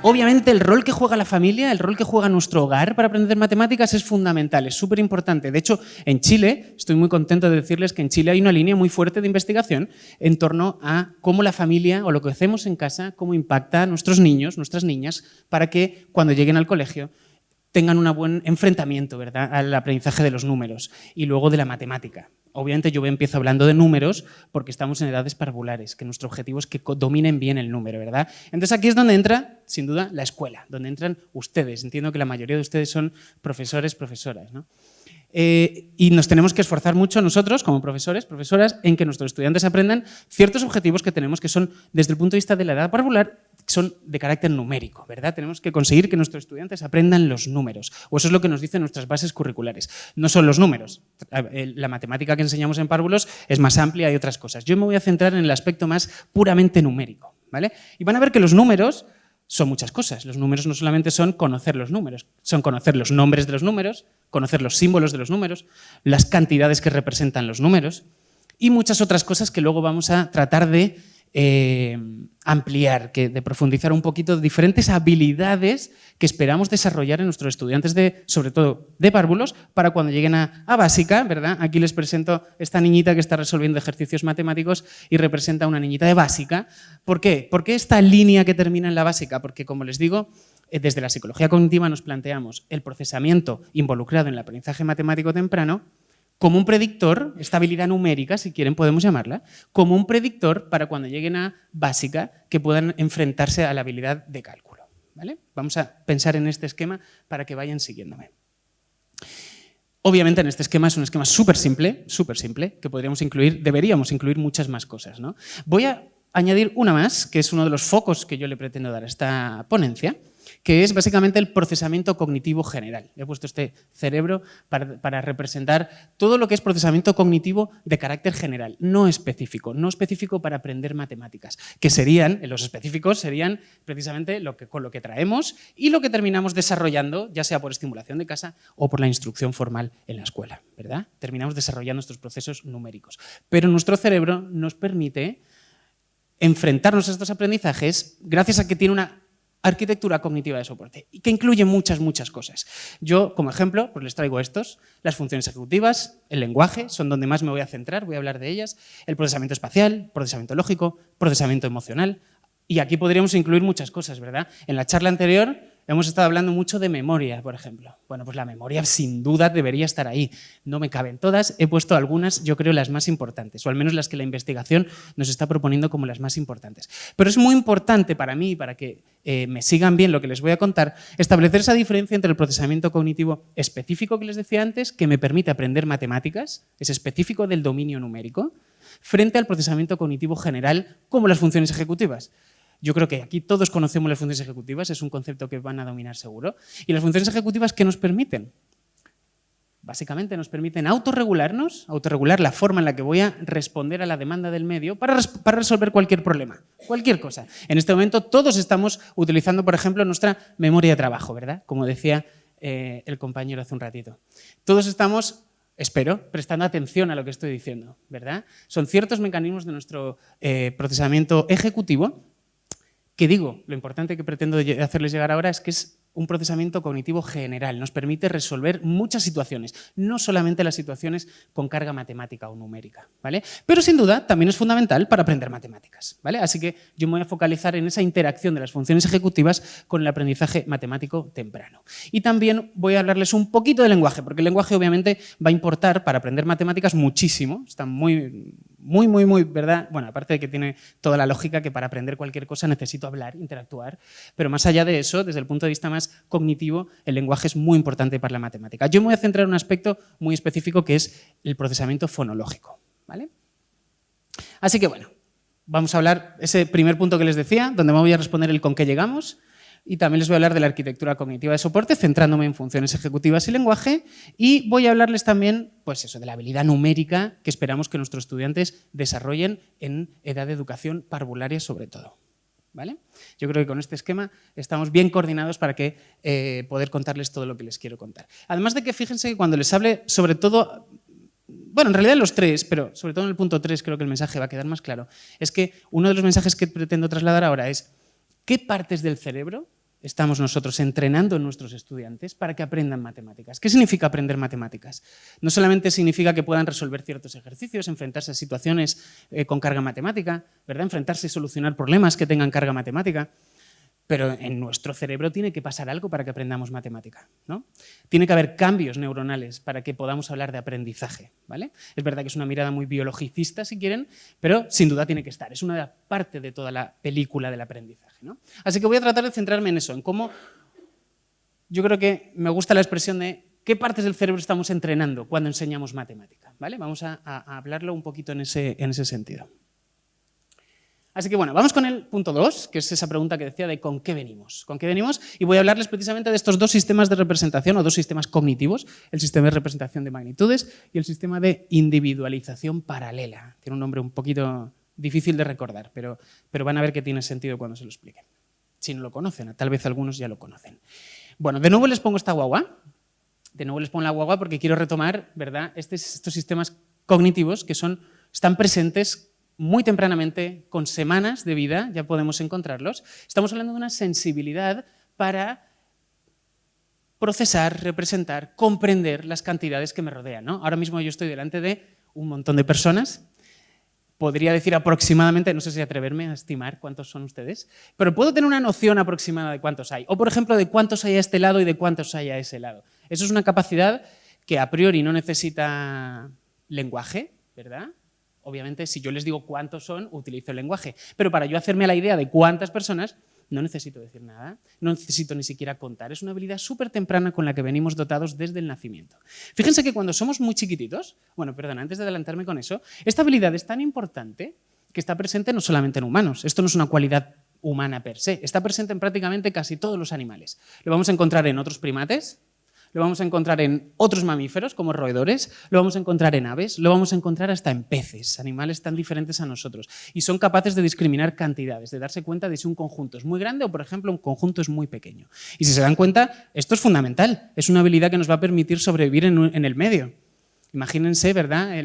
Obviamente el rol que juega la familia, el rol que juega nuestro hogar para aprender matemáticas es fundamental, es súper importante. De hecho, en Chile, estoy muy contento de decirles que en Chile hay una línea muy fuerte de investigación en torno a cómo la familia o lo que hacemos en casa, cómo impacta a nuestros niños, nuestras niñas, para que cuando lleguen al colegio tengan un buen enfrentamiento, ¿verdad?, al aprendizaje de los números y luego de la matemática. Obviamente yo empiezo hablando de números porque estamos en edades parvulares, que nuestro objetivo es que dominen bien el número, ¿verdad? Entonces aquí es donde entra, sin duda, la escuela, donde entran ustedes. Entiendo que la mayoría de ustedes son profesores, profesoras, ¿no? Y nos tenemos que esforzar mucho nosotros, como profesores, profesoras, en que nuestros estudiantes aprendan ciertos objetivos que tenemos que son, desde el punto de vista de la edad parvular, son de carácter numérico, ¿verdad? Tenemos que conseguir que nuestros estudiantes aprendan los números, o eso es lo que nos dicen nuestras bases curriculares. No son los números, la matemática que enseñamos en párvulos es más amplia, hay otras cosas. Yo me voy a centrar en el aspecto más puramente numérico, ¿vale? Y van a ver que los números son muchas cosas. Los números no solamente son conocer los números, son conocer los nombres de los números, conocer los símbolos de los números, las cantidades que representan los números y muchas otras cosas que luego vamos a tratar de ampliar, de profundizar un poquito, diferentes habilidades que esperamos desarrollar en nuestros estudiantes, sobre todo de párvulos, para cuando lleguen a básica, ¿verdad? Aquí les presento esta niñita que está resolviendo ejercicios matemáticos y representa a una niñita de básica. ¿Por qué? ¿Por qué esta línea que termina en la básica? Porque, como les digo, desde la psicología cognitiva nos planteamos el procesamiento involucrado en el aprendizaje matemático temprano como un predictor, esta habilidad numérica, si quieren podemos llamarla, como un predictor para cuando lleguen a básica que puedan enfrentarse a la habilidad de cálculo, ¿vale? Vamos a pensar en este esquema para que vayan siguiéndome. Obviamente en este esquema es un esquema súper simple, que deberíamos incluir muchas más cosas, ¿no? Voy a añadir una más, que es uno de los focos que yo le pretendo dar a esta ponencia, que es básicamente el procesamiento cognitivo general. He puesto este cerebro para representar todo lo que es procesamiento cognitivo de carácter general, no específico para aprender matemáticas, que serían, los específicos serían precisamente con lo que traemos y lo que terminamos desarrollando, ya sea por estimulación de casa o por la instrucción formal en la escuela, ¿verdad? Terminamos desarrollando estos procesos numéricos. Pero nuestro cerebro nos permite enfrentarnos a estos aprendizajes gracias a que tiene una arquitectura cognitiva de soporte, y que incluye muchas cosas. Yo, como ejemplo, pues les traigo estos, las funciones ejecutivas, el lenguaje, son donde más me voy a centrar, voy a hablar de ellas, el procesamiento espacial, procesamiento lógico, procesamiento emocional, y aquí podríamos incluir muchas cosas, ¿verdad? En la charla anterior hemos estado hablando mucho de memoria, por ejemplo. Bueno, pues la memoria sin duda debería estar ahí. No me caben todas, he puesto algunas, yo creo, las más importantes, o al menos las que la investigación nos está proponiendo como las más importantes. Pero es muy importante para mí, para que me sigan bien lo que les voy a contar, establecer esa diferencia entre el procesamiento cognitivo específico que les decía antes, que me permite aprender matemáticas, es específico del dominio numérico, frente al procesamiento cognitivo general, como las funciones ejecutivas. Yo creo que aquí todos conocemos las funciones ejecutivas, es un concepto que van a dominar seguro. ¿Y las funciones ejecutivas qué nos permiten? Básicamente nos permiten autorregularnos, autorregular la forma en la que voy a responder a la demanda del medio para resolver cualquier problema, cualquier cosa. En este momento todos estamos utilizando, por ejemplo, nuestra memoria de trabajo, ¿verdad? Como decía el compañero hace un ratito. Todos estamos, espero, prestando atención a lo que estoy diciendo, ¿verdad? Son ciertos mecanismos de nuestro procesamiento ejecutivo que digo, lo importante que pretendo hacerles llegar ahora es que es un procesamiento cognitivo general, nos permite resolver muchas situaciones, no solamente las situaciones con carga matemática o numérica, ¿vale? Pero sin duda también es fundamental para aprender matemáticas, ¿vale? Así que yo me voy a focalizar en esa interacción de las funciones ejecutivas con el aprendizaje matemático temprano. Y también voy a hablarles un poquito de lenguaje, porque el lenguaje obviamente va a importar para aprender matemáticas muchísimo, está muy, ¿verdad? Bueno, aparte de que tiene toda la lógica que para aprender cualquier cosa necesito hablar, interactuar, pero más allá de eso, desde el punto de vista más cognitivo, el lenguaje es muy importante para la matemática. Yo me voy a centrar en un aspecto muy específico que es el procesamiento fonológico, ¿vale? Así que bueno, vamos a hablar ese primer punto que les decía, donde me voy a responder el con qué llegamos, y también les voy a hablar de la arquitectura cognitiva de soporte, centrándome en funciones ejecutivas y lenguaje, y voy a hablarles también, pues eso, de la habilidad numérica que esperamos que nuestros estudiantes desarrollen en edad de educación parvularia sobre todo, ¿vale? Yo creo que con este esquema estamos bien coordinados para poder contarles todo lo que les quiero contar. Además de que fíjense que cuando les hable, sobre todo, bueno, en realidad en los tres, pero sobre todo en el punto 3 creo que el mensaje va a quedar más claro, es que uno de los mensajes que pretendo trasladar ahora es ¿qué partes del cerebro estamos nosotros entrenando a nuestros estudiantes para que aprendan matemáticas. ¿Qué significa aprender matemáticas? No solamente significa que puedan resolver ciertos ejercicios, enfrentarse a situaciones con carga matemática, ¿verdad? Enfrentarse y solucionar problemas que tengan carga matemática, pero en nuestro cerebro tiene que pasar algo para que aprendamos matemática, ¿no? Tiene que haber cambios neuronales para que podamos hablar de aprendizaje, ¿vale? Es verdad que es una mirada muy biologicista, si quieren, pero sin duda tiene que estar. Es una parte de toda la película del aprendizaje, ¿no? Así que voy a tratar de centrarme en eso, en cómo yo creo que me gusta la expresión de qué partes del cerebro estamos entrenando cuando enseñamos matemática, ¿vale? Vamos a hablarlo un poquito en ese sentido. Así que bueno, vamos con el punto 2, que es esa pregunta que decía de ¿con qué venimos? ¿Con qué venimos? Y voy a hablarles precisamente de estos dos sistemas de representación o dos sistemas cognitivos, el sistema de representación de magnitudes y el sistema de individualización paralela. Tiene un nombre un poquito difícil de recordar, pero van a ver que tiene sentido cuando se lo explique. Si no lo conocen, tal vez algunos ya lo conocen. Bueno, de nuevo les pongo esta guagua. De nuevo les pongo la guagua porque quiero retomar, ¿verdad?, estos sistemas cognitivos que están presentes muy tempranamente, con semanas de vida, ya podemos encontrarlos. Estamos hablando de una sensibilidad para procesar, representar, comprender las cantidades que me rodean, ¿no? Ahora mismo yo estoy delante de un montón de personas. Podría decir aproximadamente, no sé si atreverme a estimar cuántos son ustedes, pero puedo tener una noción aproximada de cuántos hay. O, por ejemplo, de cuántos hay a este lado y de cuántos hay a ese lado. Eso es una capacidad que a priori no necesita lenguaje, ¿verdad? Obviamente, si yo les digo cuántos son, utilizo el lenguaje. Pero para yo hacerme la idea de cuántas personas, no necesito decir nada, no necesito ni siquiera contar. Es una habilidad súper temprana con la que venimos dotados desde el nacimiento. Fíjense que cuando somos muy chiquititos, bueno, perdón, antes de adelantarme con eso, esta habilidad es tan importante que está presente no solamente en humanos. Esto no es una cualidad humana per se, está presente en prácticamente casi todos los animales. Lo vamos a encontrar en otros primates, lo vamos a encontrar en otros mamíferos, como roedores, lo vamos a encontrar en aves, lo vamos a encontrar hasta en peces, animales tan diferentes a nosotros. Y son capaces de discriminar cantidades, de darse cuenta de si un conjunto es muy grande o, por ejemplo, un conjunto es muy pequeño. Y si se dan cuenta, esto es fundamental. Es una habilidad que nos va a permitir sobrevivir en el medio. Imagínense, ¿verdad?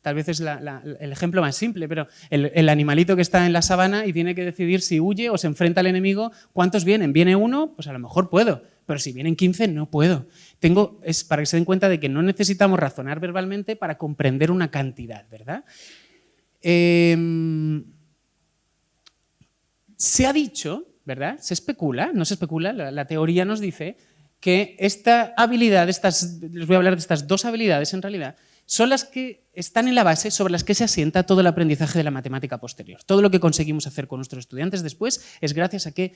Tal vez es el ejemplo más simple, pero el animalito que está en la sabana y tiene que decidir si huye o se enfrenta al enemigo. ¿Cuántos vienen? ¿Viene uno? Pues a lo mejor puedo. Pero si vienen 15, no puedo. Es para que se den cuenta de que no necesitamos razonar verbalmente para comprender una cantidad, ¿verdad? Se ha dicho, ¿verdad? Se especula, no se especula, la teoría nos dice que esta habilidad, les voy a hablar de estas dos habilidades en realidad, son las que están en la base sobre las que se asienta todo el aprendizaje de la matemática posterior. Todo lo que conseguimos hacer con nuestros estudiantes después es gracias a que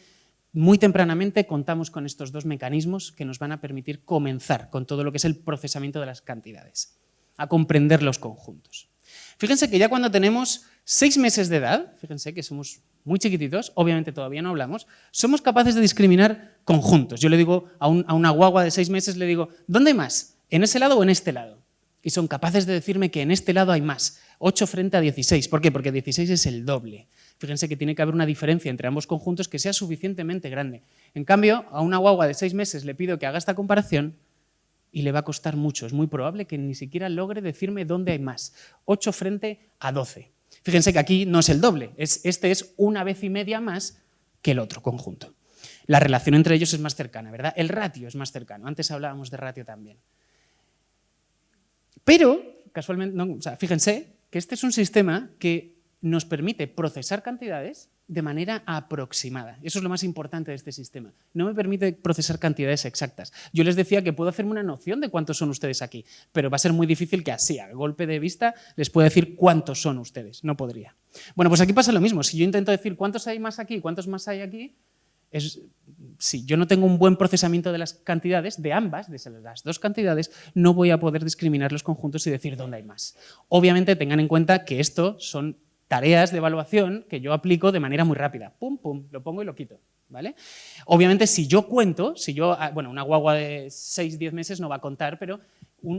muy tempranamente contamos con estos dos mecanismos que nos van a permitir comenzar con todo lo que es el procesamiento de las cantidades, a comprender los conjuntos. Fíjense que ya cuando tenemos 6 meses de edad, fíjense que somos muy chiquititos, obviamente todavía no hablamos, somos capaces de discriminar conjuntos. Yo le digo a una guagua de 6 meses, le digo, ¿dónde hay más? ¿En ese lado o en este lado? Y son capaces de decirme que en este lado hay más, 8 frente a 16. ¿Por qué? Porque 16 es el doble. Fíjense que tiene que haber una diferencia entre ambos conjuntos que sea suficientemente grande. En cambio, a una guagua de 6 meses le pido que haga esta comparación y le va a costar mucho. Es muy probable que ni siquiera logre decirme dónde hay más. 8 frente a 12. Fíjense que aquí no es el doble. Este es 1,5 veces más que el otro conjunto. La relación entre ellos es más cercana, ¿verdad? El ratio es más cercano. Antes hablábamos de ratio también. Pero, casualmente, no, o sea, fíjense que este es un sistema que nos permite procesar cantidades de manera aproximada. Eso es lo más importante de este sistema. No me permite procesar cantidades exactas. Yo les decía que puedo hacerme una noción de cuántos son ustedes aquí, pero va a ser muy difícil que así, a golpe de vista, les pueda decir cuántos son ustedes. No podría. Bueno, pues aquí pasa lo mismo. Si yo intento decir cuántos hay más aquí, cuántos más hay aquí, si yo no tengo un buen procesamiento de las cantidades, de ambas, de las dos cantidades, no voy a poder discriminar los conjuntos y decir dónde hay más. Obviamente tengan en cuenta que esto son tareas de evaluación que yo aplico de manera muy rápida. Pum, pum, lo pongo y lo quito, ¿vale? Obviamente si yo cuento, bueno, una guagua de 6, 10 meses no va a contar, pero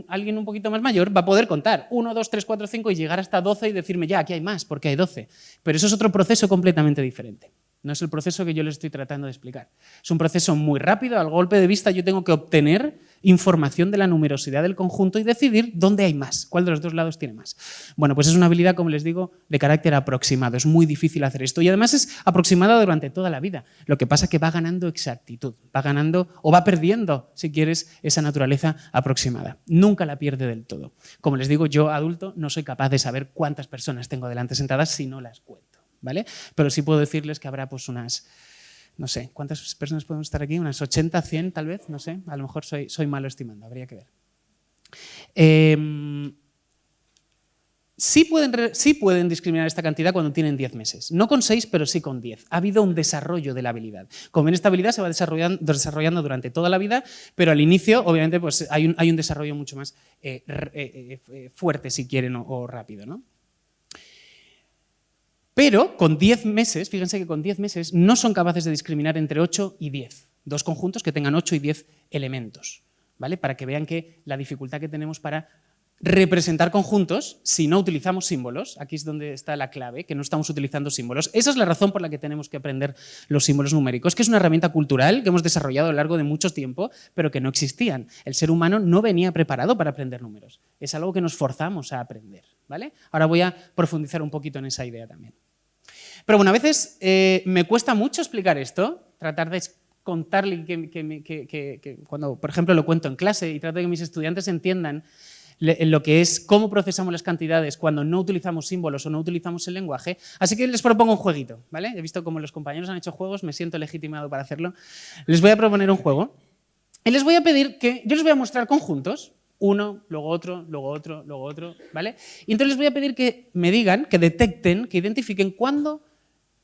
alguien un poquito más mayor va a poder contar 1, 2, 3, 4, 5 y llegar hasta 12 y decirme ya, aquí hay más, porque hay 12. Pero eso es otro proceso completamente diferente. No es el proceso que yo les estoy tratando de explicar. Es un proceso muy rápido, al golpe de vista yo tengo que obtener información de la numerosidad del conjunto y decidir dónde hay más, cuál de los dos lados tiene más. Bueno, pues es una habilidad, como les digo, de carácter aproximado. Es muy difícil hacer esto y además es aproximada durante toda la vida. Lo que pasa es que va ganando exactitud, va ganando o va perdiendo, si quieres, esa naturaleza aproximada. Nunca la pierde del todo. Como les digo, yo, adulto, no soy capaz de saber cuántas personas tengo delante sentadas si no las cuento. ¿Vale? Pero sí puedo decirles que habrá pues unas, no sé, ¿cuántas personas podemos estar aquí? Unas 80, 100 tal vez, no sé, a lo mejor soy malo estimando, habría que ver. Sí pueden discriminar esta cantidad cuando tienen 10 meses, no con 6, pero sí con 10. Ha habido un desarrollo de la habilidad. Como ven, esta habilidad se va desarrollando durante toda la vida, pero al inicio, obviamente, pues hay un desarrollo mucho más fuerte, si quieren, o rápido, ¿no? Pero con 10 meses, fíjense que con 10 meses no son capaces de discriminar entre 8 y 10. Dos conjuntos que tengan 8 y 10 elementos, ¿vale? Para que vean que la dificultad que tenemos para representar conjuntos si no utilizamos símbolos. Aquí es donde está la clave, que no estamos utilizando símbolos. Esa es la razón por la que tenemos que aprender los símbolos numéricos, que es una herramienta cultural que hemos desarrollado a lo largo de mucho tiempo, pero que no existían. El ser humano no venía preparado para aprender números. Es algo que nos forzamos a aprender, ¿vale? Ahora voy a profundizar un poquito en esa idea también. Pero bueno, a veces me cuesta mucho explicar esto, tratar de contarle que cuando, por ejemplo, lo cuento en clase y trato de que mis estudiantes entiendan lo que es cómo procesamos las cantidades cuando no utilizamos símbolos o no utilizamos el lenguaje. Así que les propongo un jueguito, ¿vale? He visto cómo los compañeros han hecho juegos, me siento legitimado para hacerlo. Les voy a proponer un juego y les voy a pedir que yo les voy a mostrar conjuntos, uno, luego otro, luego otro, luego otro, ¿vale? Y entonces les voy a pedir que me digan, que detecten, que identifiquen cuándo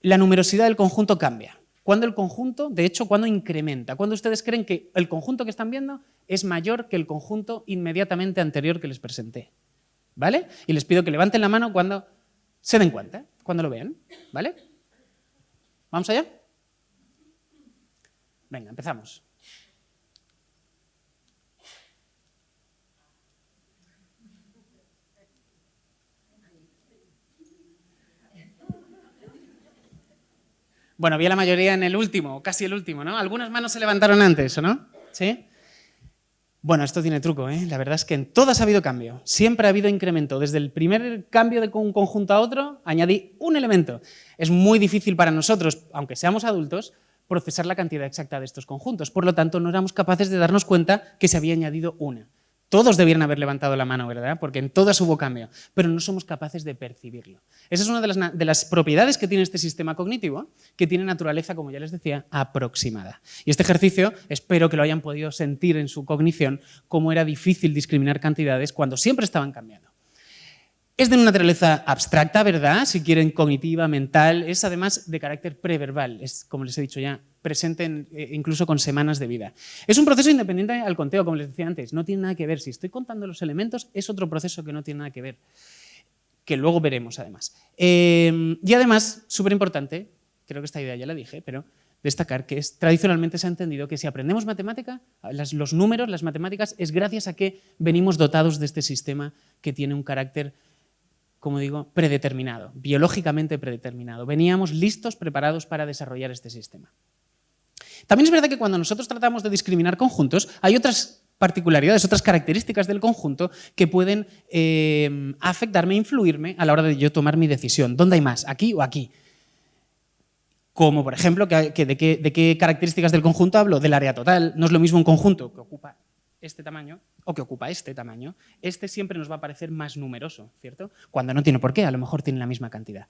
la numerosidad del conjunto cambia. Cuando el conjunto, de hecho, cuando incrementa. Cuando ustedes creen que el conjunto que están viendo es mayor que el conjunto inmediatamente anterior que les presenté. ¿Vale? Y les pido que levanten la mano cuando se den cuenta, cuando lo vean. ¿Vale? ¿Vamos allá? Venga, empezamos. Bueno, había la mayoría en el último, casi el último, ¿no? Algunas manos se levantaron antes, ¿o no? ¿Sí? Bueno, esto tiene truco, ¿eh? La verdad es que en todas ha habido cambio. Siempre ha habido incremento. Desde el primer cambio de un conjunto a otro, añadí un elemento. Es muy difícil para nosotros, aunque seamos adultos, procesar la cantidad exacta de estos conjuntos. Por lo tanto, no éramos capaces de darnos cuenta que se había añadido una. Todos debieran haber levantado la mano, ¿verdad? Porque en todas hubo cambio, pero no somos capaces de percibirlo. Esa es una de las propiedades que tiene este sistema cognitivo, que tiene naturaleza, como ya les decía, aproximada. Y este ejercicio, espero que lo hayan podido sentir en su cognición, cómo era difícil discriminar cantidades cuando siempre estaban cambiando. Es de una naturaleza abstracta, ¿verdad? Si quieren, cognitiva, mental. Es además de carácter preverbal, es, como les he dicho ya, presente incluso con semanas de vida. Es un proceso independiente al conteo, como les decía antes. No tiene nada que ver. Si estoy contando los elementos, es otro proceso que no tiene nada que ver, que luego veremos además. Y además, súper importante, creo que esta idea ya la dije, pero destacar que tradicionalmente se ha entendido que si aprendemos matemática, los números, las matemáticas, es gracias a que venimos dotados de este sistema que tiene un carácter, como digo, predeterminado, biológicamente predeterminado. Veníamos listos, preparados para desarrollar este sistema. También es verdad que cuando nosotros tratamos de discriminar conjuntos, hay otras particularidades, otras características del conjunto que pueden afectarme, influirme a la hora de yo tomar mi decisión. ¿Dónde hay más? ¿Aquí o aquí? Como, por ejemplo, ¿de qué características del conjunto hablo? Del área total. No es lo mismo un conjunto que ocupa este tamaño o que ocupa este tamaño. Este siempre nos va a parecer más numeroso, ¿cierto? Cuando no tiene por qué, a lo mejor tiene la misma cantidad.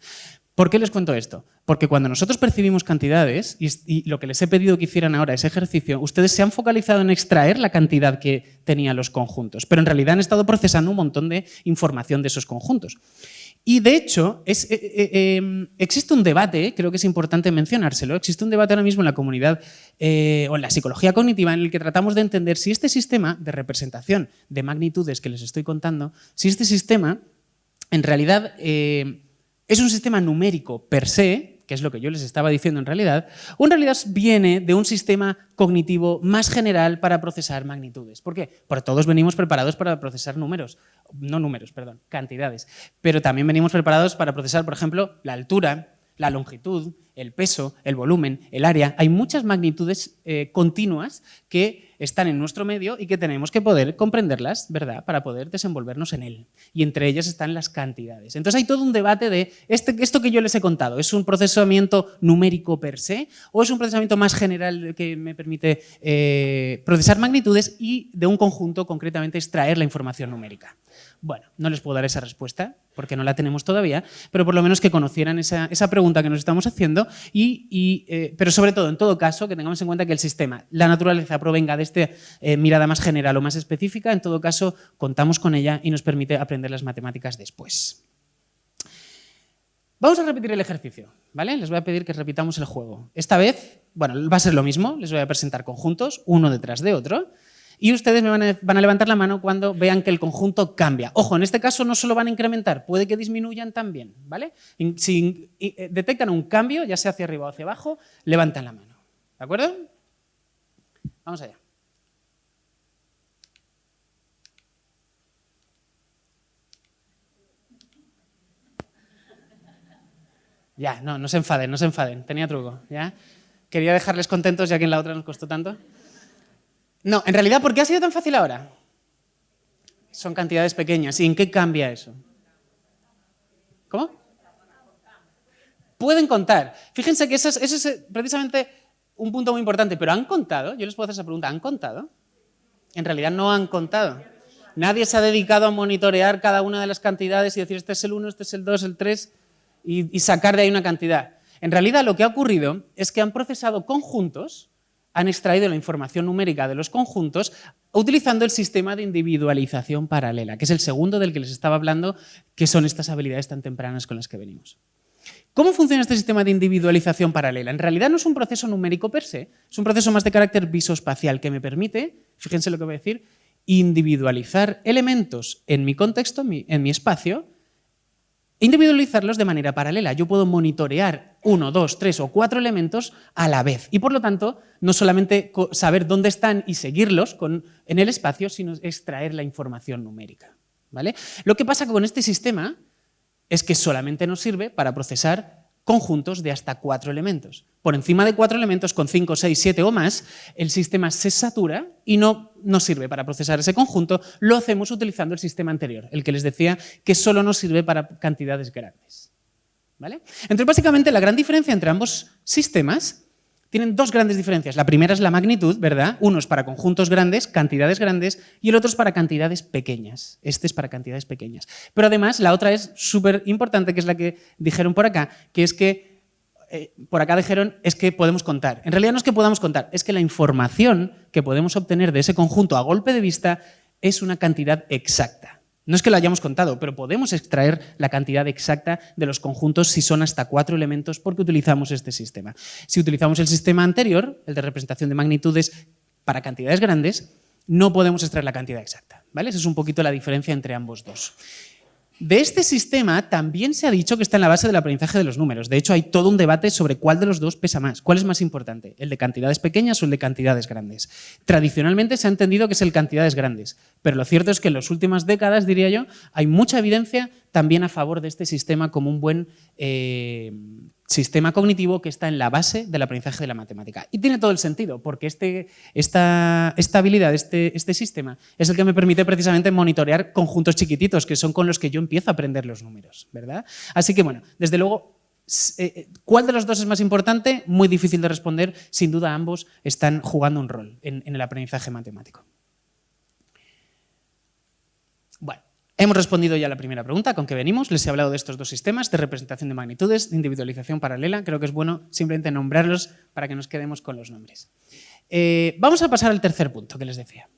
¿Por qué les cuento esto? Porque cuando nosotros percibimos cantidades, y lo que les he pedido que hicieran ahora, ese ejercicio, ustedes se han focalizado en extraer la cantidad que tenían los conjuntos, pero en realidad han estado procesando un montón de información de esos conjuntos. Y de hecho, existe un debate, creo que es importante mencionárselo, existe un debate ahora mismo en la comunidad o en la psicología cognitiva en el que tratamos de entender si este sistema de representación de magnitudes que les estoy contando, si este sistema en realidad es un sistema numérico per se, que es lo que yo les estaba diciendo en realidad, o en realidad viene de un sistema cognitivo más general para procesar magnitudes. ¿Por qué? Porque todos venimos preparados para procesar cantidades, pero también venimos preparados para procesar, por ejemplo, la altura, la longitud, el peso, el volumen, el área. Hay muchas magnitudes continuas que están en nuestro medio y que tenemos que poder comprenderlas, ¿verdad?, para poder desenvolvernos en él. Y entre ellas están las cantidades. Entonces hay todo un debate de esto que yo les he contado, ¿es un procesamiento numérico per se o es un procesamiento más general que me permite procesar magnitudes y de un conjunto concretamente extraer la información numérica? Bueno, no les puedo dar esa respuesta porque no la tenemos todavía, pero por lo menos que conocieran esa pregunta que nos estamos haciendo pero sobre todo, en todo caso, que tengamos en cuenta que el sistema, la naturaleza provenga de esta mirada más general o más específica, en todo caso contamos con ella y nos permite aprender las matemáticas después. Vamos a repetir el ejercicio, ¿vale? Les voy a pedir que repitamos el juego. Esta vez, bueno, va a ser lo mismo, les voy a presentar conjuntos, uno detrás de otro, y ustedes me van a levantar la mano cuando vean que el conjunto cambia. Ojo, en este caso no solo van a incrementar, puede que disminuyan también, ¿vale? Si detectan un cambio, ya sea hacia arriba o hacia abajo, levantan la mano, ¿de acuerdo? Vamos allá. Ya, no se enfaden, tenía truco, ¿ya? Quería dejarles contentos ya que en la otra nos costó tanto. No, en realidad, ¿por qué ha sido tan fácil ahora? Son cantidades pequeñas. ¿Y en qué cambia eso? ¿Cómo? Pueden contar. Fíjense que eso es precisamente un punto muy importante. ¿Pero han contado? Yo les puedo hacer esa pregunta. ¿Han contado? En realidad no han contado. Nadie se ha dedicado a monitorear cada una de las cantidades y decir este es el 1, este es el 2, el 3 y sacar de ahí una cantidad. En realidad lo que ha ocurrido es que han procesado conjuntos, han extraído la información numérica de los conjuntos utilizando el sistema de individualización paralela, que es el segundo del que les estaba hablando, que son estas habilidades tan tempranas con las que venimos. ¿Cómo funciona este sistema de individualización paralela? En realidad no es un proceso numérico per se, es un proceso más de carácter visoespacial que me permite, fíjense lo que voy a decir, individualizar elementos en mi contexto, en mi espacio, individualizarlos de manera paralela. Yo puedo monitorear 1, 2, 3 o 4 elementos a la vez y por lo tanto no solamente saber dónde están y seguirlos en el espacio, sino extraer la información numérica, ¿vale? Lo que pasa con este sistema es que solamente nos sirve para procesar conjuntos de hasta 4 elementos. Por encima de 4 elementos, con 5, 6, 7 o más, el sistema se satura y no nos sirve para procesar ese conjunto. Lo hacemos utilizando el sistema anterior, el que les decía que solo nos sirve para cantidades grandes, ¿vale? Entonces, básicamente, la gran diferencia entre ambos sistemas tienen dos grandes diferencias. La primera es la magnitud, ¿verdad? Uno es para conjuntos grandes, cantidades grandes, y el otro es para cantidades pequeñas. Este es para cantidades pequeñas. Pero además, la otra es súper importante, que es la que dijeron por acá, que es que, por acá dijeron, es que podemos contar. En realidad no es que podamos contar, es que la información que podemos obtener de ese conjunto a golpe de vista es una cantidad exacta. No es que lo hayamos contado, pero podemos extraer la cantidad exacta de los conjuntos si son hasta 4 elementos porque utilizamos este sistema. Si utilizamos el sistema anterior, el de representación de magnitudes para cantidades grandes, no podemos extraer la cantidad exacta, ¿vale? Esa es un poquito la diferencia entre ambos dos. De este sistema también se ha dicho que está en la base del aprendizaje de los números. De hecho, hay todo un debate sobre cuál de los dos pesa más, cuál es más importante, el de cantidades pequeñas o el de cantidades grandes. Tradicionalmente se ha entendido que es el cantidades grandes, pero lo cierto es que en las últimas décadas, diría yo, hay mucha evidencia también a favor de este sistema como un buen sistema cognitivo que está en la base del aprendizaje de la matemática. Y tiene todo el sentido, porque esta habilidad, este sistema, es el que me permite precisamente monitorear conjuntos chiquititos, que son con los que yo empiezo a aprender los números, ¿verdad? Así que, bueno, desde luego, ¿cuál de los dos es más importante? Muy difícil de responder. Sin duda, ambos están jugando un rol en el aprendizaje matemático. Bueno. Hemos respondido ya a la primera pregunta, ¿con qué venimos? Les he hablado de estos dos sistemas, de representación de magnitudes, de individualización paralela. Creo que es bueno simplemente nombrarlos para que nos quedemos con los nombres. Vamos a pasar al tercer punto que les decía.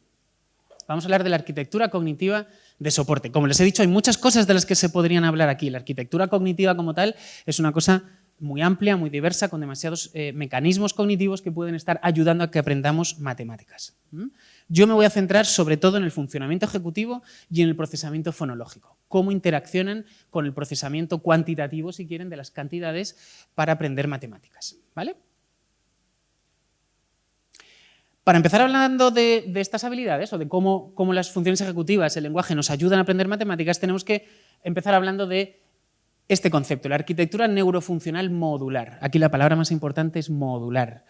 Vamos a hablar de la arquitectura cognitiva de soporte. Como les he dicho, hay muchas cosas de las que se podrían hablar aquí. La arquitectura cognitiva como tal es una cosa muy amplia, muy diversa, con demasiados mecanismos cognitivos que pueden estar ayudando a que aprendamos matemáticas. Yo me voy a centrar sobre todo en el funcionamiento ejecutivo y en el procesamiento fonológico. Cómo interaccionan con el procesamiento cuantitativo, si quieren, de las cantidades para aprender matemáticas, ¿vale? Para empezar hablando de estas habilidades o de cómo las funciones ejecutivas, el lenguaje, nos ayudan a aprender matemáticas, tenemos que empezar hablando de este concepto, la arquitectura neurofuncional modular. Aquí la palabra más importante es modular.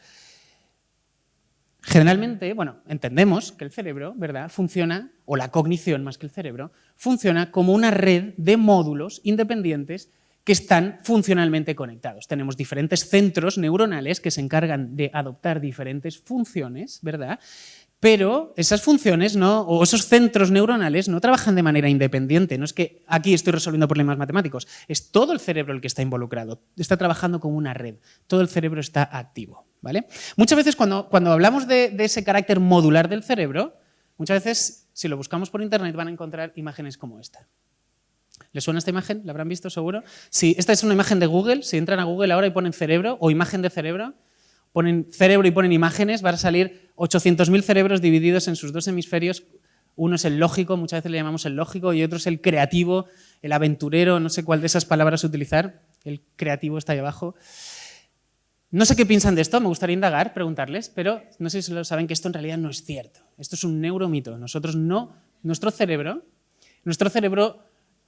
Generalmente, bueno, entendemos que el cerebro, ¿verdad?, funciona, o la cognición más que el cerebro, funciona como una red de módulos independientes que están funcionalmente conectados. Tenemos diferentes centros neuronales que se encargan de adoptar diferentes funciones, ¿verdad?, pero esas funciones o esos centros neuronales no trabajan de manera independiente. No es que aquí estoy resolviendo problemas matemáticos, es todo el cerebro el que está involucrado, está trabajando como una red, todo el cerebro está activo, ¿vale? Muchas veces cuando hablamos de ese carácter modular del cerebro, muchas veces si lo buscamos por internet van a encontrar imágenes como esta. ¿Les suena esta imagen? ¿La habrán visto seguro? Sí, esta es una imagen de Google. Si entran a Google ahora y ponen cerebro o imagen de cerebro, ponen cerebro y ponen imágenes, van a salir 800.000 cerebros divididos en sus dos hemisferios. Uno es el lógico, muchas veces le llamamos el lógico, y otro es el creativo, el aventurero, no sé cuál de esas palabras utilizar. El creativo está ahí abajo. No sé qué piensan de esto, me gustaría indagar, preguntarles, pero no sé si lo saben que esto en realidad no es cierto. Esto es un neuromito. Nuestro cerebro,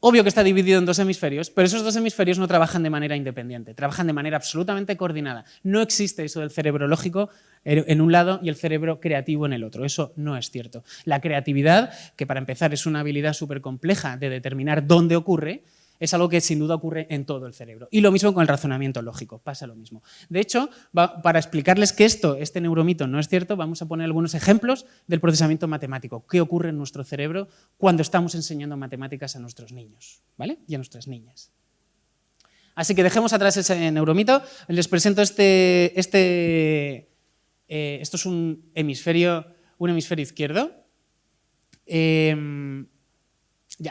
obvio que está dividido en dos hemisferios, pero esos dos hemisferios no trabajan de manera independiente, trabajan de manera absolutamente coordinada. No existe eso del cerebro lógico en un lado y el cerebro creativo en el otro. Eso no es cierto. La creatividad, que para empezar es una habilidad súper compleja de determinar dónde ocurre, es algo que sin duda ocurre en todo el cerebro. Y lo mismo con el razonamiento lógico, pasa lo mismo. De hecho, para explicarles que este neuromito no es cierto, vamos a poner algunos ejemplos del procesamiento matemático. ¿Qué ocurre en nuestro cerebro cuando estamos enseñando matemáticas a nuestros niños, ¿vale?, y a nuestras niñas? Así que dejemos atrás ese neuromito. Les presento esto es un hemisferio izquierdo.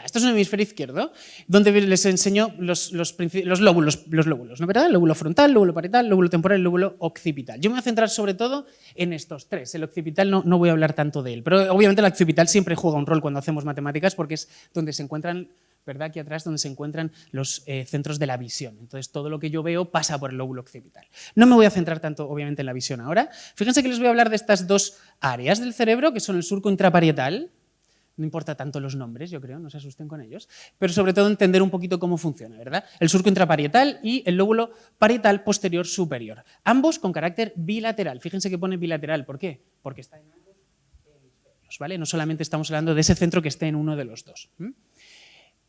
Esto es un hemisferio izquierdo, donde les enseño los lóbulos, ¿no, verdad? El lóbulo frontal, el lóbulo parietal, el lóbulo temporal y el lóbulo occipital. Yo me voy a centrar sobre todo en estos tres. El occipital no voy a hablar tanto de él, pero obviamente el occipital siempre juega un rol cuando hacemos matemáticas porque es donde se encuentran, ¿verdad?, aquí atrás, donde se encuentran los centros de la visión. Entonces todo lo que yo veo pasa por el lóbulo occipital. No me voy a centrar tanto, obviamente, en la visión ahora. Fíjense que les voy a hablar de estas dos áreas del cerebro, que son el surco intraparietal. No importa tanto los nombres, yo creo, no se asusten con ellos, pero sobre todo entender un poquito cómo funciona, ¿verdad? El surco intraparietal y el lóbulo parietal posterior superior. Ambos con carácter bilateral. Fíjense que pone bilateral. ¿Por qué? Porque está en ambos hemisferios, ¿vale? No solamente estamos hablando de ese centro que esté en uno de los dos.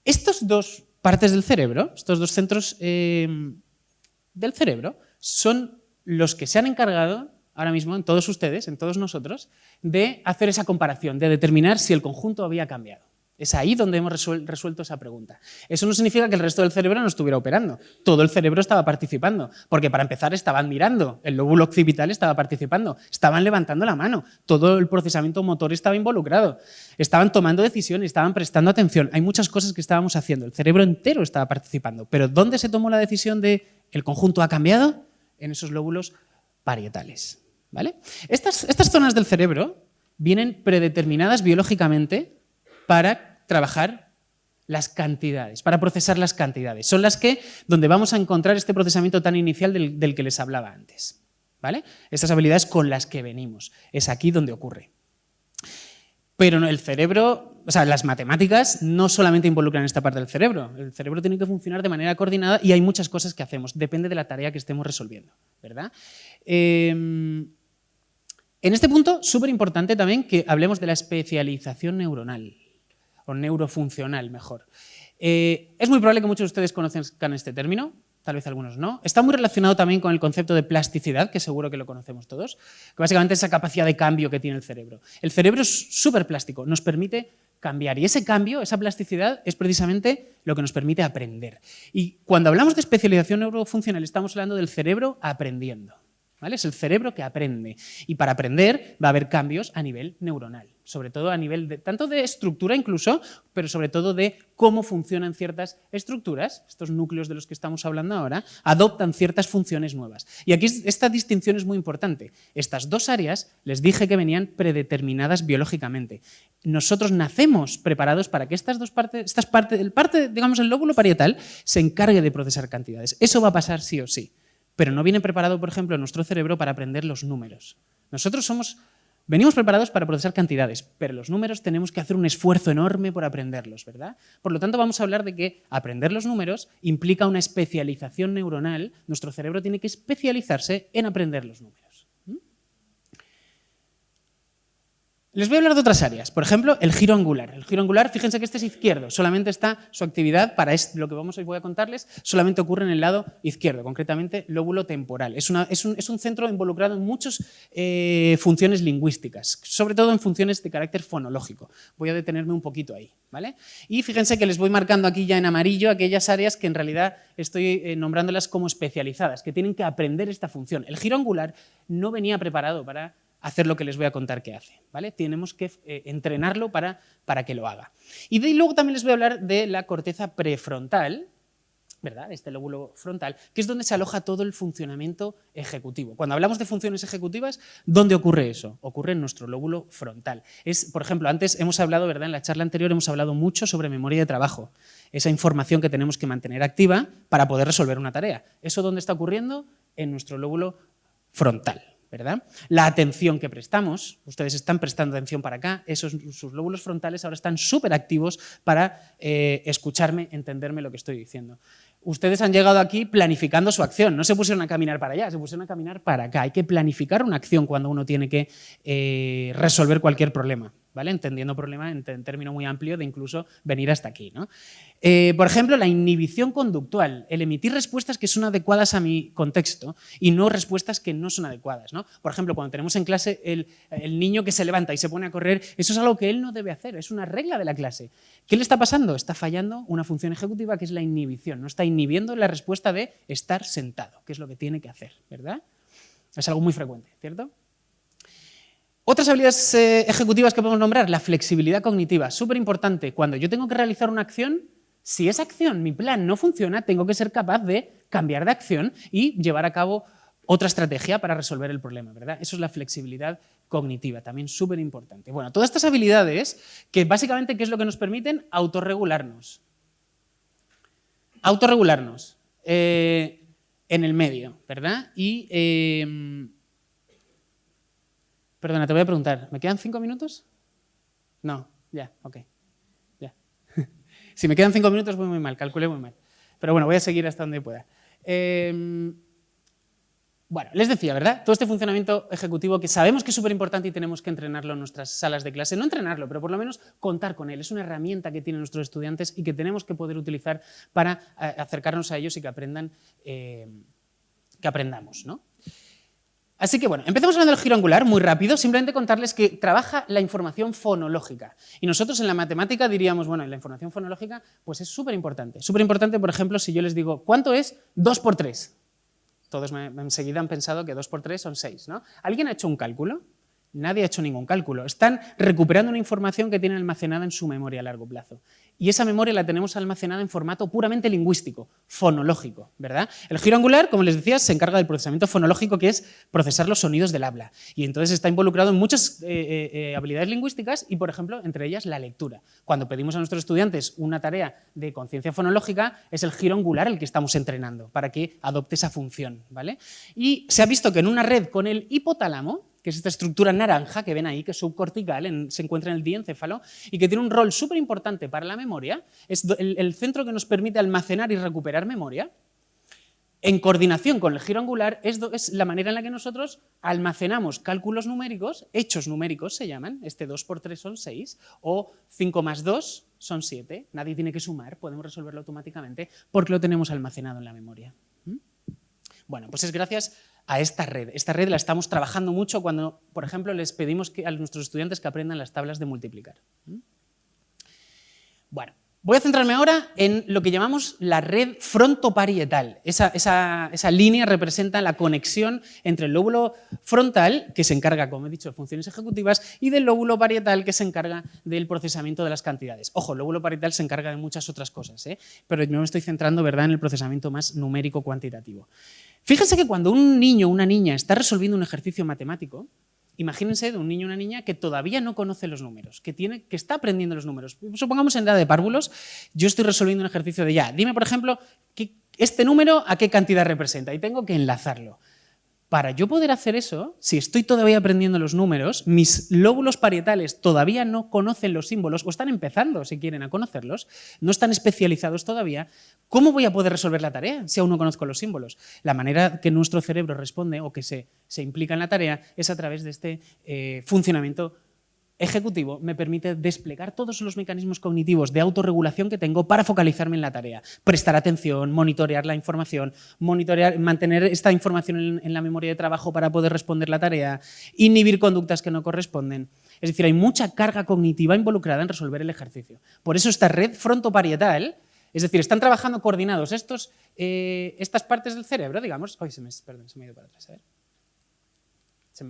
Estas dos partes del cerebro, estos dos centros del cerebro, son los que se han encargado ahora mismo en todos ustedes, en todos nosotros, de hacer esa comparación, de determinar si el conjunto había cambiado. Es ahí donde hemos resuelto esa pregunta. Eso no significa que el resto del cerebro no estuviera operando. Todo el cerebro estaba participando, porque para empezar estaban mirando, el lóbulo occipital estaba participando, estaban levantando la mano, todo el procesamiento motor estaba involucrado, estaban tomando decisiones, estaban prestando atención. Hay muchas cosas que estábamos haciendo, el cerebro entero estaba participando. Pero ¿dónde se tomó la decisión de el conjunto ha cambiado? En esos lóbulos parietales, ¿vale? Estas zonas del cerebro vienen predeterminadas biológicamente para trabajar las cantidades, para procesar las cantidades. Son las donde vamos a encontrar este procesamiento tan inicial del que les hablaba antes, ¿vale? Estas habilidades con las que venimos. Es aquí donde ocurre. Pero el cerebro, o sea, las matemáticas no solamente involucran esta parte del cerebro. El cerebro tiene que funcionar de manera coordinada y hay muchas cosas que hacemos. Depende de la tarea que estemos resolviendo, ¿verdad? En este punto, súper importante también que hablemos de la especialización neuronal, o neurofuncional, mejor. Es muy probable que muchos de ustedes conozcan este término, tal vez algunos no. Está muy relacionado también con el concepto de plasticidad, que seguro que lo conocemos todos, que básicamente es esa capacidad de cambio que tiene el cerebro. El cerebro es súper plástico, nos permite cambiar, y ese cambio, esa plasticidad, es precisamente lo que nos permite aprender. Y cuando hablamos de especialización neurofuncional, estamos hablando del cerebro aprendiendo, ¿vale? Es el cerebro que aprende, y para aprender va a haber cambios a nivel neuronal, sobre todo a nivel tanto de estructura incluso, pero sobre todo de cómo funcionan ciertas estructuras. Estos núcleos de los que estamos hablando ahora adoptan ciertas funciones nuevas. Y aquí esta distinción es muy importante. Estas dos áreas les dije que venían predeterminadas biológicamente. Nosotros nacemos preparados para que estas dos partes, digamos el lóbulo parietal, se encargue de procesar cantidades. Eso va a pasar sí o sí. Pero no viene preparado, por ejemplo, nuestro cerebro para aprender los números. Nosotros somos Venimos preparados para procesar cantidades, pero los números tenemos que hacer un esfuerzo enorme por aprenderlos, ¿verdad? Por lo tanto, vamos a hablar de que aprender los números implica una especialización neuronal. Nuestro cerebro tiene que especializarse en aprender los números. Les voy a hablar de otras áreas. Por ejemplo, el giro angular. El giro angular, fíjense que este es izquierdo. Solamente está su actividad para lo que hoy voy a contarles, solamente ocurre en el lado izquierdo, concretamente lóbulo temporal. Es un centro involucrado en muchas funciones lingüísticas, sobre todo en funciones de carácter fonológico. Voy a detenerme un poquito ahí, ¿vale? Y fíjense que les voy marcando aquí ya en amarillo aquellas áreas que en realidad estoy nombrándolas como especializadas, que tienen que aprender esta función. El giro angular no venía preparado para hacer lo que les voy a contar que hace, ¿vale? Tenemos que entrenarlo para que lo haga. Y luego también les voy a hablar de la corteza prefrontal, ¿verdad? Este lóbulo frontal, que es donde se aloja todo el funcionamiento ejecutivo. Cuando hablamos de funciones ejecutivas, ¿dónde ocurre eso? Ocurre en nuestro lóbulo frontal. Por ejemplo, antes hemos hablado, ¿verdad? En la charla anterior hemos hablado mucho sobre memoria de trabajo, esa información que tenemos que mantener activa para poder resolver una tarea. ¿Eso dónde está ocurriendo? En nuestro lóbulo frontal, ¿verdad? La atención que prestamos, ustedes están prestando atención para acá, sus lóbulos frontales ahora están súper activos para escucharme, entenderme lo que estoy diciendo. Ustedes han llegado aquí planificando su acción, no se pusieron a caminar para allá, se pusieron a caminar para acá. Hay que planificar una acción cuando uno tiene que resolver cualquier problema, ¿vale? Entendiendo problema en término muy amplio de incluso venir hasta aquí, ¿no? Por ejemplo, la inhibición conductual, el emitir respuestas que son adecuadas a mi contexto y no respuestas que no son adecuadas, ¿no? Por ejemplo, cuando tenemos en clase el niño que se levanta y se pone a correr, eso es algo que él no debe hacer, es una regla de la clase. ¿Qué le está pasando? Está fallando una función ejecutiva que es la inhibición, no está inhibiendo la respuesta de estar sentado, que es lo que tiene que hacer, ¿verdad? Es algo muy frecuente, ¿cierto? Otras habilidades ejecutivas que podemos nombrar, la flexibilidad cognitiva, súper importante. Cuando yo tengo que realizar una acción, si esa acción, mi plan no funciona, tengo que ser capaz de cambiar de acción y llevar a cabo otra estrategia para resolver el problema, ¿verdad? Eso es la flexibilidad cognitiva, también súper importante. Bueno, todas estas habilidades que básicamente, ¿qué es lo que nos permiten? Autorregularnos. Autorregularnos en el medio, ¿verdad? Y, perdona, te voy a preguntar, ¿me quedan 5 minutos? No, ya, ok. Ya. Si me quedan 5 minutos voy muy mal, calculé muy mal. Pero bueno, voy a seguir hasta donde pueda. Bueno, les decía, ¿verdad? Todo este funcionamiento ejecutivo que sabemos que es súper importante y tenemos que entrenarlo en nuestras salas de clase. No entrenarlo, pero por lo menos contar con él. Es una herramienta que tienen nuestros estudiantes y que tenemos que poder utilizar para acercarnos a ellos y que aprendan, que aprendamos, ¿no? Así que bueno, empezamos hablando del giro angular, muy rápido, simplemente contarles que trabaja la información fonológica. Y nosotros en la matemática diríamos, bueno, en la información fonológica pues es súper importante. Súper importante, por ejemplo, si yo les digo, ¿cuánto es 2 por 3? Todos enseguida han pensado que 2 por 3 son 6, ¿no? ¿Alguien ha hecho un cálculo? Nadie ha hecho ningún cálculo. Están recuperando una información que tienen almacenada en su memoria a largo plazo. Y esa memoria la tenemos almacenada en formato puramente lingüístico, fonológico, ¿verdad? El giro angular, como les decía, se encarga del procesamiento fonológico, que es procesar los sonidos del habla. Y entonces está involucrado en muchas habilidades lingüísticas y, por ejemplo, entre ellas la lectura. Cuando pedimos a nuestros estudiantes una tarea de conciencia fonológica, es el giro angular el que estamos entrenando para que adopte esa función, ¿vale? Y se ha visto que en una red con el hipotálamo, que es esta estructura naranja que ven ahí, que es subcortical, se encuentra en el diencéfalo y que tiene un rol súper importante para la memoria, es el centro que nos permite almacenar y recuperar memoria. En coordinación con el giro angular es la manera en la que nosotros almacenamos cálculos numéricos, hechos numéricos se llaman, 2 por 3 son 6, o 5 más 2 son 7, nadie tiene que sumar, podemos resolverlo automáticamente porque lo tenemos almacenado en la memoria. Bueno, pues es gracias a esta red. Esta red la estamos trabajando mucho cuando, por ejemplo, les pedimos a nuestros estudiantes que aprendan las tablas de multiplicar. Bueno, voy a centrarme ahora en lo que llamamos la red frontoparietal. Esa línea representa la conexión entre el lóbulo frontal, que se encarga, como he dicho, de funciones ejecutivas, y del lóbulo parietal, que se encarga del procesamiento de las cantidades. Ojo, el lóbulo parietal se encarga de muchas otras cosas, pero yo me estoy centrando, ¿verdad?, en el procesamiento más numérico cuantitativo. Fíjense que cuando un niño o una niña está resolviendo un ejercicio matemático, imagínense de un niño o una niña que todavía no conoce los números, que está aprendiendo los números. Supongamos en edad de párvulos, yo estoy resolviendo un ejercicio de dime, por ejemplo, este número a qué cantidad representa y tengo que enlazarlo. Para yo poder hacer eso, si estoy todavía aprendiendo los números, mis lóbulos parietales todavía no conocen los símbolos, o están empezando, si quieren, a conocerlos, no están especializados todavía, ¿cómo voy a poder resolver la tarea si aún no conozco los símbolos? La manera que nuestro cerebro responde o que se implica en la tarea es a través de este funcionamiento ejecutivo. Me permite desplegar todos los mecanismos cognitivos de autorregulación que tengo para focalizarme en la tarea, prestar atención, monitorear la información, mantener esta información en la memoria de trabajo para poder responder la tarea, inhibir conductas que no corresponden. Es decir, hay mucha carga cognitiva involucrada en resolver el ejercicio. Por eso esta red frontoparietal, es decir, están trabajando coordinados estas partes del cerebro, digamos. Ay, perdón, se me ha ido para atrás, a ver.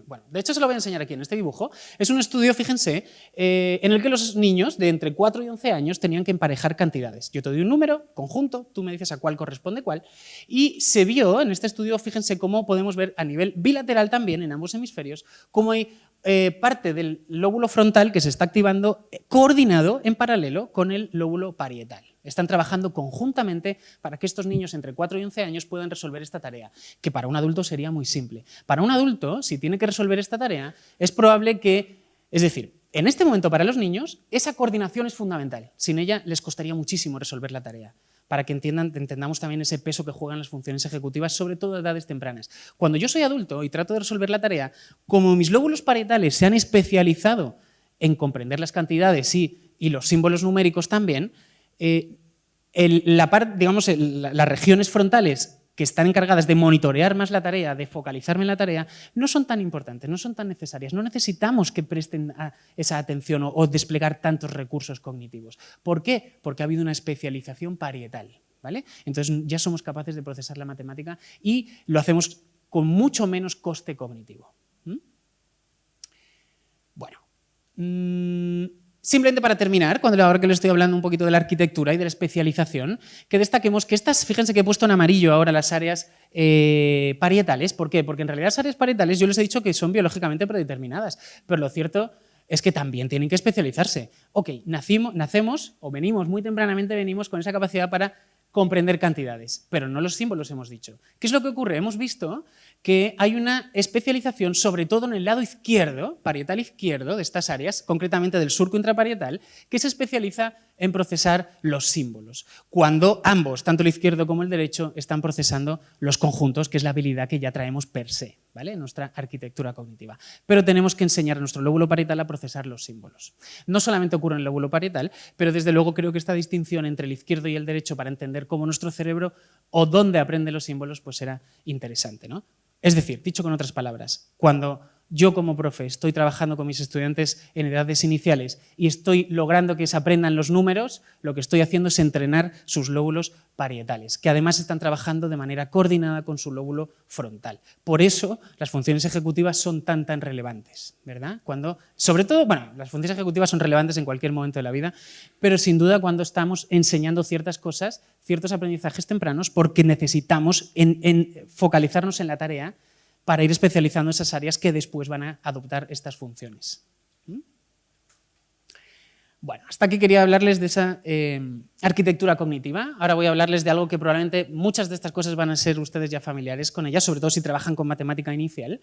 Bueno, de hecho se lo voy a enseñar aquí en este dibujo. Es un estudio, fíjense, en el que los niños de entre 4 y 11 años tenían que emparejar cantidades. Yo te doy un número, conjunto, tú me dices a cuál corresponde cuál, y se vio en este estudio, fíjense cómo podemos ver a nivel bilateral también, en ambos hemisferios, cómo hay parte del lóbulo frontal que se está activando coordinado en paralelo con el lóbulo parietal. Están trabajando conjuntamente para que estos niños entre 4 y 11 años puedan resolver esta tarea, que para un adulto sería muy simple. Para un adulto, si tiene que resolver esta tarea, es probable que, es decir, en este momento para los niños, esa coordinación es fundamental. Sin ella les costaría muchísimo resolver la tarea, para que entendamos también ese peso que juegan las funciones ejecutivas, sobre todo a edades tempranas. Cuando yo soy adulto y trato de resolver la tarea, como mis lóbulos parietales se han especializado en comprender las cantidades y los símbolos numéricos también, las regiones frontales que están encargadas de monitorear más la tarea, de focalizarme en la tarea, no son tan importantes, no son tan necesarias. No necesitamos que presten esa atención o desplegar tantos recursos cognitivos. ¿Por qué? Porque ha habido una especialización parietal, ¿vale? Entonces ya somos capaces de procesar la matemática y lo hacemos con mucho menos coste cognitivo. Bueno. Simplemente para terminar, ahora que le estoy hablando un poquito de la arquitectura y de la especialización, que destaquemos que fíjense que he puesto en amarillo ahora las áreas parietales. ¿Por qué? Porque en realidad las áreas parietales yo les he dicho que son biológicamente predeterminadas, pero lo cierto es que también tienen que especializarse. Ok, nacemos o venimos muy tempranamente, venimos con esa capacidad para comprender cantidades, pero no los símbolos hemos dicho. ¿Qué es lo que ocurre? Hemos visto que hay una especialización, sobre todo en el lado izquierdo, parietal izquierdo de estas áreas, concretamente del surco intraparietal, que se especializa en procesar los símbolos, cuando ambos, tanto el izquierdo como el derecho, están procesando los conjuntos, que es la habilidad que ya traemos per se, ¿vale? En nuestra arquitectura cognitiva. Pero tenemos que enseñar a nuestro lóbulo parietal a procesar los símbolos. No solamente ocurre en el lóbulo parietal, pero desde luego creo que esta distinción entre el izquierdo y el derecho para entender cómo nuestro cerebro o dónde aprende los símbolos, pues será interesante, ¿no? Es decir, dicho con otras palabras, cuando yo como profe estoy trabajando con mis estudiantes en edades iniciales y estoy logrando que se aprendan los números, lo que estoy haciendo es entrenar sus lóbulos parietales, que además están trabajando de manera coordinada con su lóbulo frontal. Por eso las funciones ejecutivas son tan relevantes, ¿verdad? Sobre todo, bueno, las funciones ejecutivas son relevantes en cualquier momento de la vida, pero sin duda cuando estamos enseñando ciertas cosas, ciertos aprendizajes tempranos, porque necesitamos focalizarnos en la tarea para ir especializando esas áreas que después van a adoptar estas funciones. Bueno, hasta aquí quería hablarles de esa arquitectura cognitiva. Ahora voy a hablarles de algo que probablemente muchas de estas cosas van a ser ustedes ya familiares con ellas, sobre todo si trabajan con matemática inicial.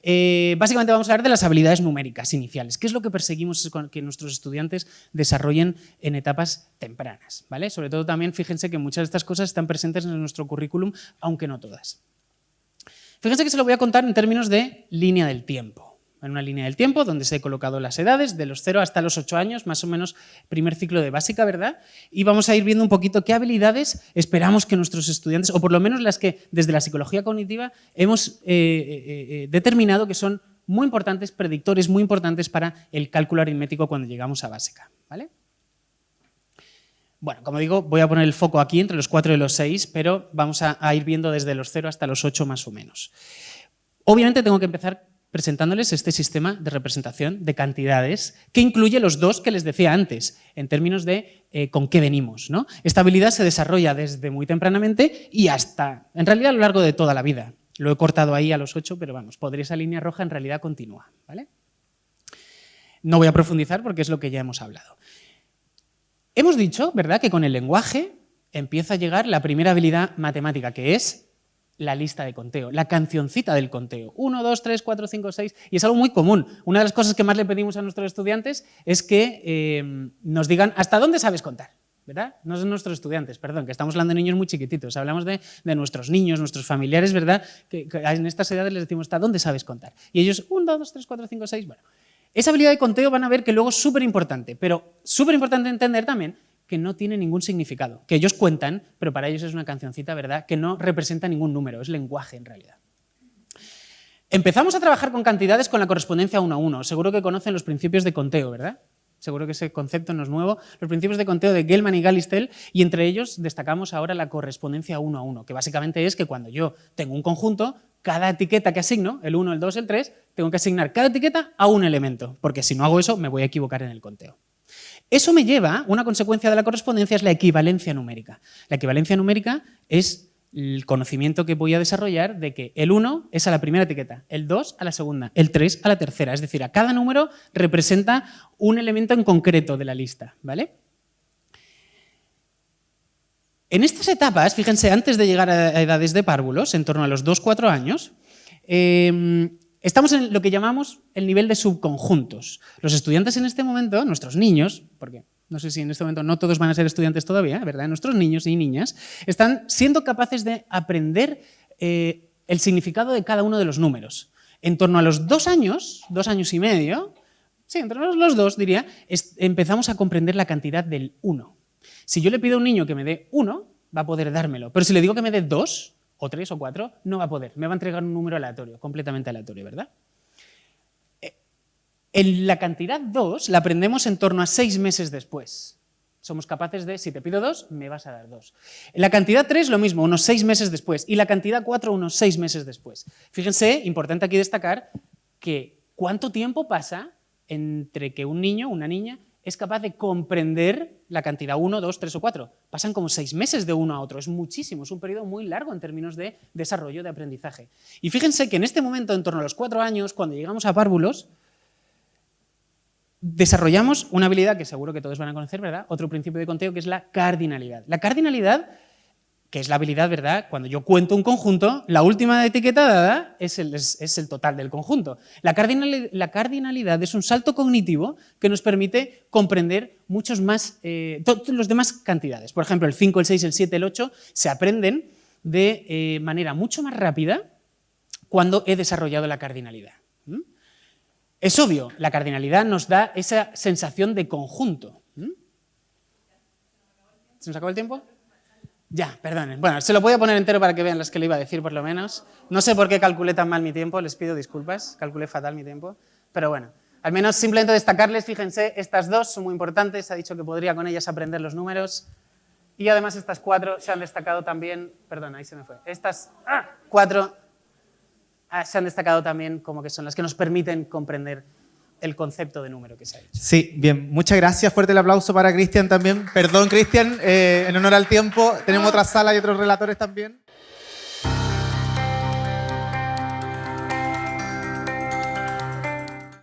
Básicamente vamos a hablar de las habilidades numéricas iniciales. ¿Qué es lo que perseguimos con que nuestros estudiantes desarrollen en etapas tempranas? ¿Vale? Sobre todo también fíjense que muchas de estas cosas están presentes en nuestro currículum, aunque no todas. Fíjense que se lo voy a contar en términos de línea del tiempo. En una línea del tiempo donde se he colocado las edades de los 0 hasta los 8 años, más o menos primer ciclo de básica, ¿verdad? Y vamos a ir viendo un poquito qué habilidades esperamos que nuestros estudiantes, o por lo menos las que desde la psicología cognitiva hemos determinado que son muy importantes, predictores muy importantes para el cálculo aritmético cuando llegamos a básica, ¿vale? Bueno, como digo, voy a poner el foco aquí entre los 4 y los 6, pero vamos a ir viendo desde los 0 hasta los 8 más o menos. Obviamente tengo que empezar presentándoles este sistema de representación de cantidades que incluye los dos que les decía antes, en términos de con qué venimos, ¿no? Esta habilidad se desarrolla desde muy tempranamente y hasta, en realidad, a lo largo de toda la vida. Lo he cortado ahí a los 8, pero vamos, esa línea roja en realidad continúa, ¿vale? No voy a profundizar porque es lo que ya hemos hablado. Hemos dicho, ¿verdad?, que con el lenguaje empieza a llegar la primera habilidad matemática, que es la lista de conteo, la cancioncita del conteo. 1, 2, 3, 4, 5, 6. Y es algo muy común. Una de las cosas que más le pedimos a nuestros estudiantes es que nos digan hasta dónde sabes contar, ¿verdad? No son nuestros estudiantes, perdón, que estamos hablando de niños muy chiquititos. Hablamos de nuestros niños, nuestros familiares, ¿verdad? Que en estas edades les decimos hasta dónde sabes contar. Y ellos, 1, 2, 3, 4, 5, 6. Bueno, esa habilidad de conteo van a ver que luego es súper importante, pero súper importante entender también que no tiene ningún significado, que ellos cuentan, pero para ellos es una cancioncita, ¿verdad?, que no representa ningún número, es lenguaje en realidad. Empezamos a trabajar con cantidades con la correspondencia 1 a 1. Seguro que conocen los principios de conteo, ¿verdad? Seguro que ese concepto no es nuevo. Los principios de conteo de Gell-Mann y Galistel, y entre ellos destacamos ahora la correspondencia 1 a 1, que básicamente es que cuando yo tengo un conjunto, cada etiqueta que asigno, el 1, el 2, el 3, tengo que asignar cada etiqueta a un elemento, porque si no hago eso me voy a equivocar en el conteo. Eso me lleva, una consecuencia de la correspondencia es la equivalencia numérica. La equivalencia numérica es el conocimiento que voy a desarrollar de que el 1 es a la primera etiqueta, el 2 a la segunda, el 3 a la tercera. Es decir, a cada número representa un elemento en concreto de la lista, ¿vale? En estas etapas, fíjense, antes de llegar a edades de párvulos, en torno a los 2-4 años, estamos en lo que llamamos el nivel de subconjuntos. Los estudiantes en este momento, nuestros niños, porque no sé si en este momento no todos van a ser estudiantes todavía, ¿verdad? Nuestros niños y niñas están siendo capaces de aprender el significado de cada uno de los números. En torno a los 2 años y medio, sí, entre los 2 diría, empezamos a comprender la cantidad del 1. Si yo le pido a un niño que me dé 1, va a poder dármelo, pero si le digo que me dé 2, o 3 o 4, no va a poder. Me va a entregar un número aleatorio, completamente aleatorio, ¿verdad? En la cantidad 2 la aprendemos en torno a 6 meses después. Somos capaces de, si te pido 2, me vas a dar 2. En la cantidad 3 lo mismo, unos 6 meses después. Y la cantidad 4 unos 6 meses después. Fíjense, importante aquí destacar que cuánto tiempo pasa entre que un niño o una niña es capaz de comprender la cantidad 1, 2, 3 o 4. Pasan como 6 meses de uno a otro. Es muchísimo, es un periodo muy largo en términos de desarrollo de aprendizaje. Y fíjense que en este momento, en torno a los 4 años, cuando llegamos a párvulos, desarrollamos una habilidad que seguro que todos van a conocer, ¿verdad? Otro principio de conteo que es la cardinalidad. La cardinalidad, que es la habilidad, ¿verdad? Cuando yo cuento un conjunto, la última etiqueta dada es el total del conjunto. La cardinalidad es un salto cognitivo que nos permite comprender muchos más, todas las demás cantidades. Por ejemplo, el 5, el 6, el 7, el 8 se aprenden de manera mucho más rápida cuando he desarrollado la cardinalidad. Es obvio, la cardinalidad nos da esa sensación de conjunto. ¿Se nos acabó el tiempo? Ya, perdonen. Bueno, se lo voy a poner entero para que vean las que le iba a decir, por lo menos. No sé por qué calculé tan mal mi tiempo, les pido disculpas, calculé fatal mi tiempo. Pero bueno, al menos simplemente destacarles, fíjense, estas 2 son muy importantes, se ha dicho que podría con ellas aprender los números. Y además estas 4 se han destacado también, perdón, ahí se me fue. Estas 4 se han destacado también como que son las que nos permiten comprender el concepto de número que se ha hecho. Sí, bien, muchas gracias. Fuerte el aplauso para Cristian también. Perdón, Cristian, en honor al tiempo, tenemos otra sala y otros relatores también.